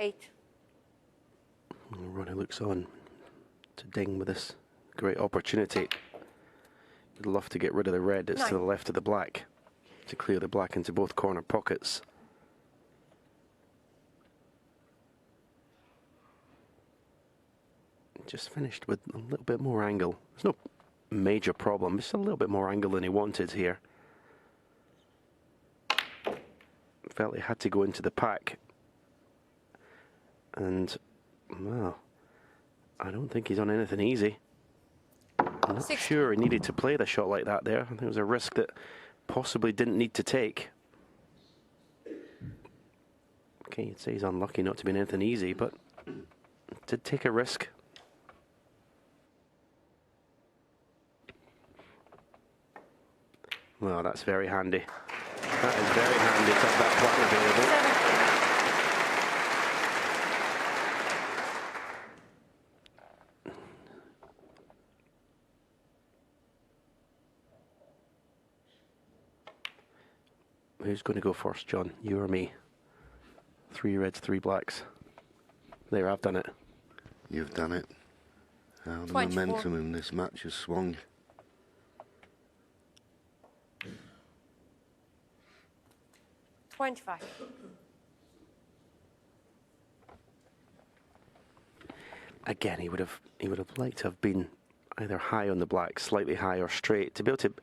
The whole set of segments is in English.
8. Ronnie looks on to ding with this great opportunity. Would love to get rid of the red that's 9. to the left of the black, to clear the black into both corner pockets. Just finished with a little bit more angle. There's no major problem, just a little bit more angle than he wanted here. Felt he had to go into the pack. And, well, I don't think he's on anything easy. I'm not sure he needed to play the shot like that there. I think it was a risk that possibly didn't need to take. Okay, you'd say he's unlucky not to be in anything easy, but did take a risk. Well, that's very handy. That is very handy to have that plan available. Who's going to go first, John? You or me? 3 reds, 3 blacks. There, I've done it. You've done it. How the 24. momentum in this match has swung. $25. Again, he would have liked to have been either high on the black, slightly high, or straight to be able to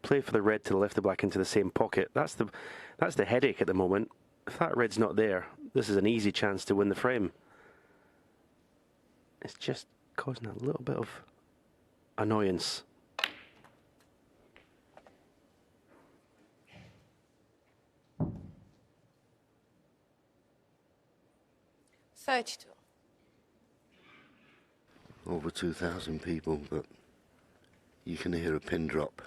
play for the red to the left of the black into the same pocket. That's the headache at the moment. If that red's not there, this is an easy chance to win the frame. It's just causing a little bit of annoyance. $32. Over 2,000 people, but you can hear a pin drop.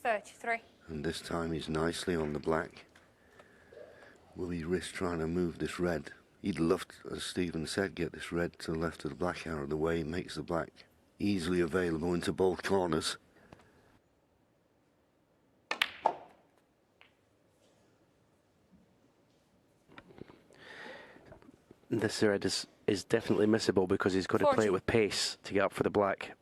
33. And this time he's nicely on the black. Will he risk trying to move this red? He'd love to, as Stephen said, get this red to the left of the black out of the way. Makes the black easily available into both corners. This red is definitely missable because he's got to play it with pace to get up for the black.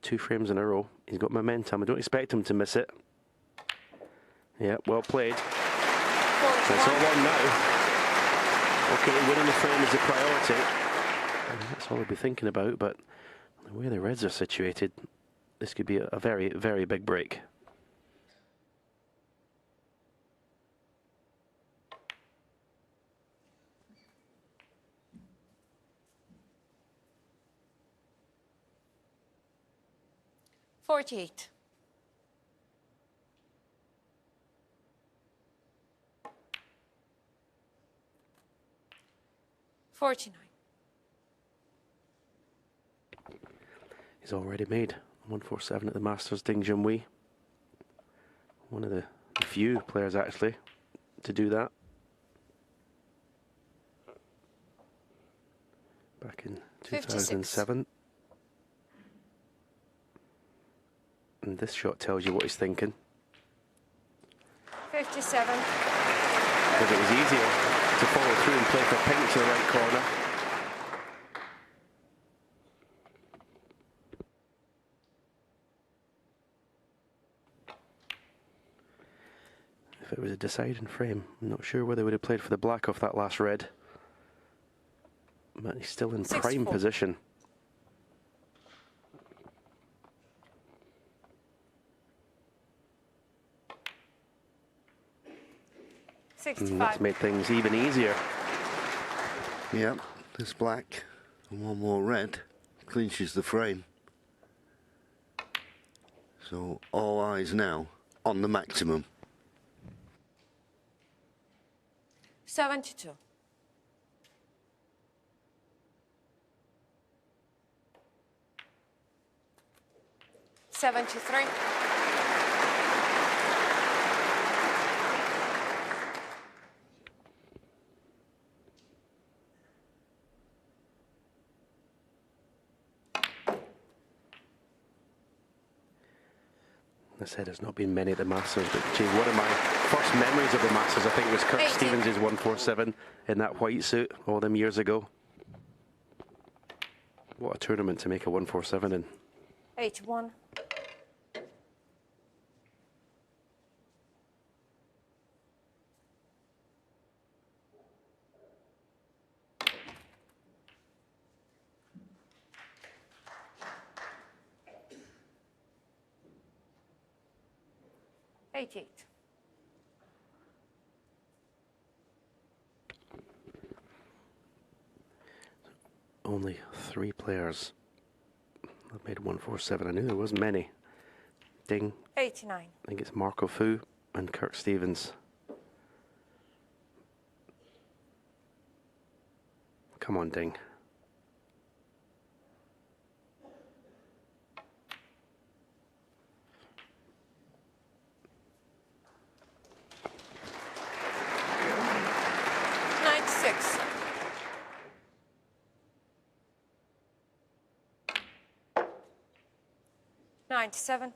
2 frames in a row. He's got momentum. I don't expect him to miss it. Yeah, well played. It's all on now. Okay, winning the frame is a priority. And that's all we'll be thinking about, but the way the reds are situated, this could be a very, very big break. $48. $49. He's already made 147 at the Masters, Ding Junhui. One of the few players actually to do that. Back in 2007. And this shot tells you what he's thinking. 57. If it was easier to follow through and play for pink to the right corner. If it was a deciding frame, I'm not sure whether he would have played for the black off that last red. But he's still in prime position. And that's made things even easier. Yep, this black and one more red clinches the frame. So all eyes now on the maximum. 72. $73. I said there's not been many at the Masters, but gee, one of my first memories of the Masters, I think, was Kirk 18. Stevens' 147 in that white suit all them years ago. What a tournament to make a 147 in. 81. Only 3 players have made 147. I knew there wasn't many. Ding. 89. I think it's Marco Fu and Kirk Stevens. Come on, Ding. $97.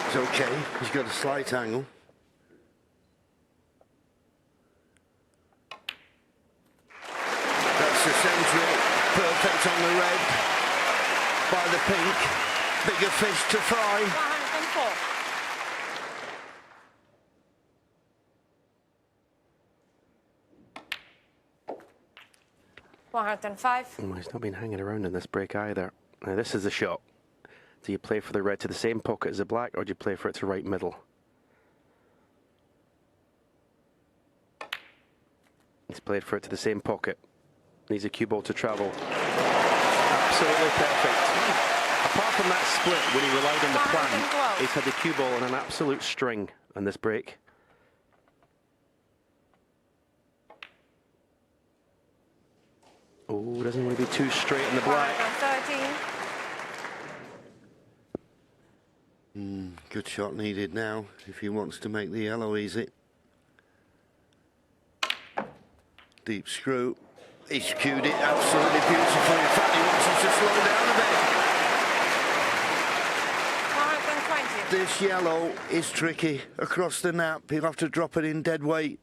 It's okay. He's got a slight angle. That's the century. Perfect on the red. By the pink. Bigger fish to fry. 104. $105. Oh, he's not been hanging around in this break either. Now this is the shot. Do you play for the red to the same pocket as the black, or do you play for it to right middle? He's played for it to the same pocket. Needs a cue ball to travel. Absolutely perfect. Apart from that split, when he relied on the plan, he's had the cue ball on an absolute string on this break. Oh, doesn't want to be too straight in the black. 113. Good shot needed now if he wants to make the yellow easy. Deep screw. He's cued it absolutely beautifully. In fact, he wants us to slow down a bit. 120. This yellow is tricky. Across the nap, he'll have to drop it in dead weight.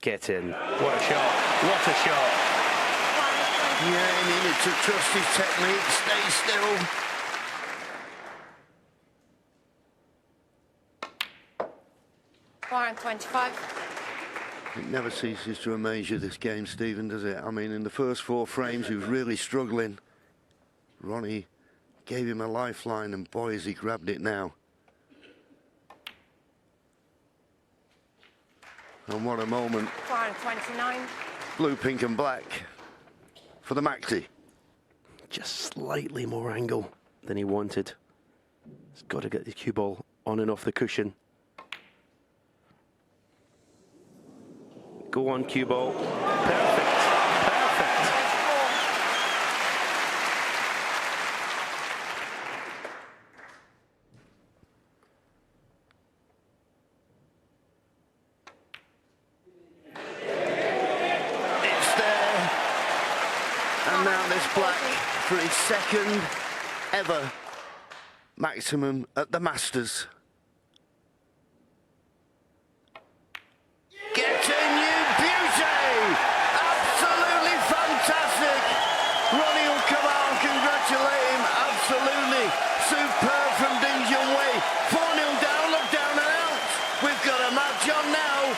Get in. What a shot. What a shot. Yeah, he needed to trust his technique, stay still. $125. It never ceases to amaze you, this game, Stephen, does it? I mean, in the first 4 frames, he was really struggling. Ronnie gave him a lifeline, and boy, has he grabbed it now. And what a moment. 129. Blue, pink and black for the Maxi. Just slightly more angle than he wanted. He's got to get the cue ball on and off the cushion. Go on, cue ball. Perfect. Perfect. It's there. And now this black for his second ever maximum at the Masters. Get in, you beauty! Absolutely fantastic! Ronnie will come out and congratulate him. Absolutely superb from Ding Junhui. 4-0 down, look down and out. We've got a match on now.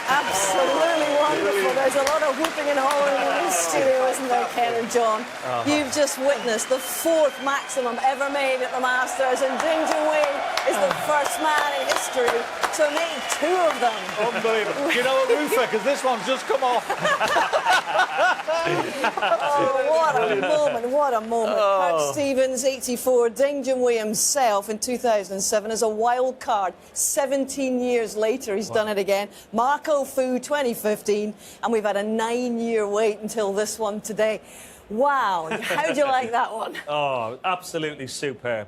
Absolutely wonderful. There's a lot of whooping and hollering in this studio, isn't there, Ken and John? You've just witnessed the 4th maximum ever made at the Masters, and Ding Junhui is the first man in history to make 2 of them. Unbelievable. Do you know what, Roofer? Because this one's just come off. Oh, what a moment, what a moment. Kurt Stevens, 84, Ding Junhui himself in 2007 as a wild card. 17 years later, he's done it again. Marco Fu, 2015, and we've had a 9-year wait until this one today. Wow, how'd you like that one? Oh, absolutely superb.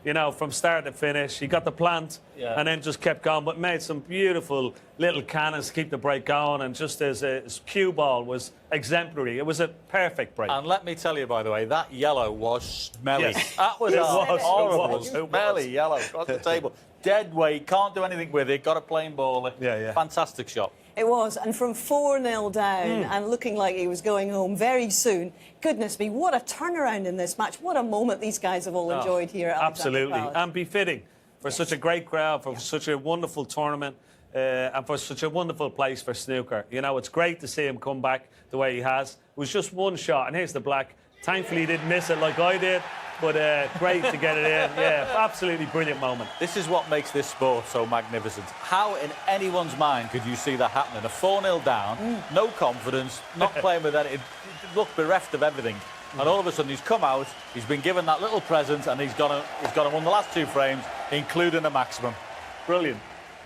You know, from start to finish, he got the plant and then just kept going, but made some beautiful little cannons to keep the break going, and just his cue ball was exemplary. It was a perfect break. And let me tell you, by the way, that yellow was smelly. Yes. That was horrible. It was. Smelly yellow across the table. Dead weight, can't do anything with it, got a plain ball. Yeah. Fantastic shot. It was, and from 4-0 down and looking like he was going home very soon. Goodness me, what a turnaround in this match. What a moment these guys have all enjoyed here at Alexandra Absolutely, Palace. and befitting for such a great crowd, for such a wonderful tournament, and for such a wonderful place for snooker. You know, it's great to see him come back the way he has. It was just one shot, and here's the black. Thankfully, he didn't miss it like I did. But great to get it in. Yeah, absolutely brilliant moment. This is what makes this sport so magnificent. How in anyone's mind could you see that happening? A 4-0 down, no confidence, not playing with any... It looked bereft of everything. And all of a sudden he's come out, he's been given that little present, and he's gone and won the last 2 frames, including a maximum. Brilliant.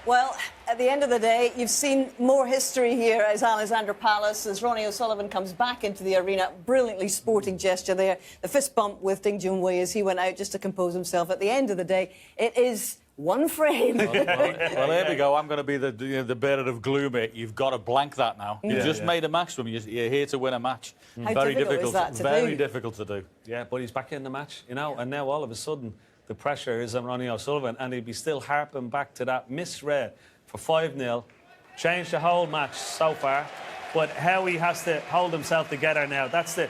Well, at the end of the day, you've seen more history here as Alexandra Palace, as Ronnie O'Sullivan comes back into the arena. Brilliantly sporting gesture there. The fist bump with Ding Junhui as he went out just to compose himself. At the end of the day, it is 1 frame. Well, there we go. I'm going to be the bearer of gloom here. You've got to blank that now. You've just made a maximum. You're here to win a match. How Very difficult is that to Very do? difficult to do. Yeah, but he's back in the match, you know, and now all of a sudden the pressure is on Ronnie O'Sullivan, and he'd be still harping back to that misread for 5-0. Changed the whole match so far, but how he has to hold himself together now, that's the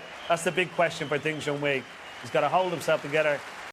big question for Ding Junhui. He's got to hold himself together